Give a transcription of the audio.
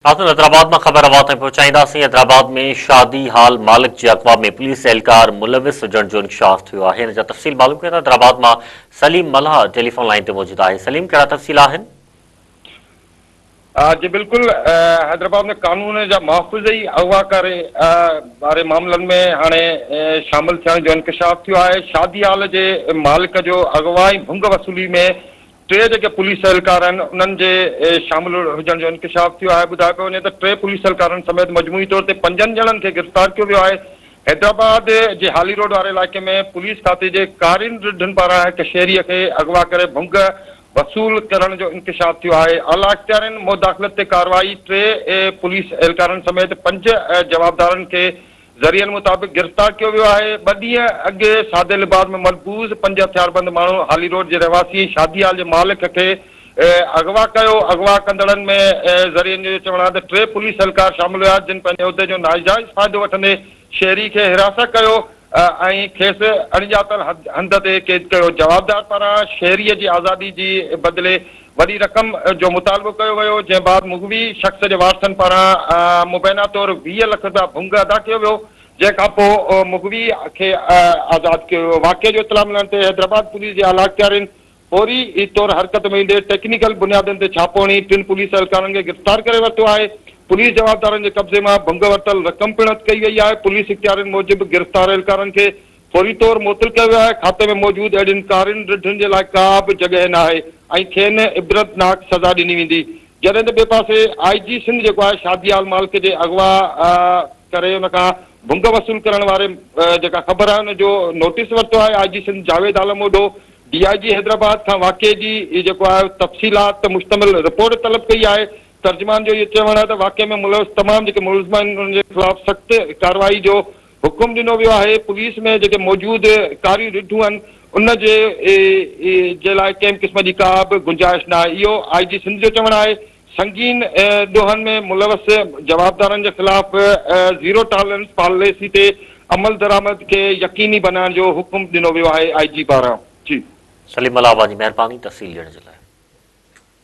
हैदराबाद में खबर अवात पहुंचाईंदासीं। हैदराबाद में शादी हाल मालिक के अगवा में पुलिस एहलकार मुलविस हुजण जो इंकशाफ थियो आहे। इन जा तफ़सील मालूम कयूं। हैदराबाद में सलीम मल्हा टेलीफोन लाइन ते मौजूद है। सलीम, कहिड़ा तफ़सील आहिनि? जी बिल्कुल, हैदराबाद में कानून जा महफ़ूज़ ही अगवा करे वारे मामलन में हाणे शामिल थियण जो इंकशाफ थियो आहे। शादी हाल के मालिक जो अगवाई भुंग वसूली में टे जेके पुलिस एहलकार आहिनि उन्हनि जे शामिल हुजण जो इंकशाफ थियो आहे। ॿुधायो पियो वञे त टे पुलिस एहलकारनि समेत मजमूई तौर ते 5 ॼणनि खे गिरफ़्तार कयो वियो आहे। हैदराबाद जे हाली रोड वारे इलाइक़े में पुलिस खाते जे कारिन रिढनि पारां हिकु शहरीअ खे अगवा करे भुंग वसूल करण जो इंकशाफ थियो आहे। आला इख्तियारनि मुदाख़लत ते कार्रवाई टे पुलिस एहलकारनि समेत 5 जवाबदारनि खे ज़रियनि मुताबिक़ गिरफ़्तार किया वियो आहे। 2 ॾींहं अॻु सादे लिबास में मलबूस 5 हथियारबंद माण्हू हाली रोड के रहवासी शादी हाल के मालिक के अगवा कयो। अगवा कंदड़नि में ज़रियनि जो चवण आहे त 3 पुलिस एहलकार शामिल हुआ जिन पंहिंजे उहिदे जो नाजाइज़ फ़ाइदो वठंदे शहरी खे हिरासत कयो ऐं खेसि अणिॼातल हंध ते क़ैद कयो। जवाबदार पारां शहरीअ जी आज़ादी जी बदिले वॾी रक़म जो मुतालबो कयो वियो, जंहिं बाद मुग़वी शख़्स जे वारसनि पारां मुबैना तौर 20 लाख रुपया भुंग अदा कयो वियो, जंहिंखां पोइ मुग़वी खे आज़ादु कयो वियो। वाक़े जो इतला मिलण ते हैदराबाद पुलिस जे आला इख्तियारनि फौरी तौर हरकत में ईंदे टेक्निकल बुनियादनि ते छापो हणी 3 पुलिस एहलकारनि खे गिरफ़्तार करे वरितो आहे। पुलिस जवाबदारनि जे कब्ज़े मां भुंग वरितल रक़म पिणु कई वई आहे। पुलिस इख्तियारनि मूजिबि गिरफ़्तार एहलकारनि खे फौरी तौर मुअत्तल कयो वियो आहे। खाते में मौजूद अहिड़ियुनि कारिन रिढनि जे लाइ का बि जॻह न आहे ऐं खेनि इबरतनाक सज़ा ॾिनी वेंदी। जॾहिं त ॿिए पासे IG सिंध जेको आहे शादी हाल मालिक जे अगवा करे उन खां भुंग वसूल करण वारे जेका ख़बर आहे उन जो नोटिस वरितो आहे। IG सिंध जावेद आलम ओडो DIG हैदराबाद खां वाक़े जी जेको आहे तफ़सीलात मुश्तमिल रिपोर्ट तलब कई आहे। तर्जुमान जो इहो चवणु आहे त वाक़े में मुलविस तमामु जेके मुलज़िम आहिनि उन्हनि जे ख़िलाफ़ सख़्त कार्रवाई जो हुकुम ॾिनो वियो आहे। पुलिस में जेके मौजूदु कारी रिढूं आहिनि उन जे लाइ कंहिं क़िस्म जी का बि गुंजाइश न आहे। इहो IG सिंध जो चवणु आहे। संगीन ॾोहनि में मुलविस जवाबदारनि जे ख़िलाफ़ ज़ीरो टॉलरेंस पॉलिसी ते अमल दरामद खे यकीनी बनाइण जो हुकुम ॾिनो वियो आहे IG पारां। जी सलीम मल्हा, जी महिरबानी तफ़सील ॾियण जे लाइ।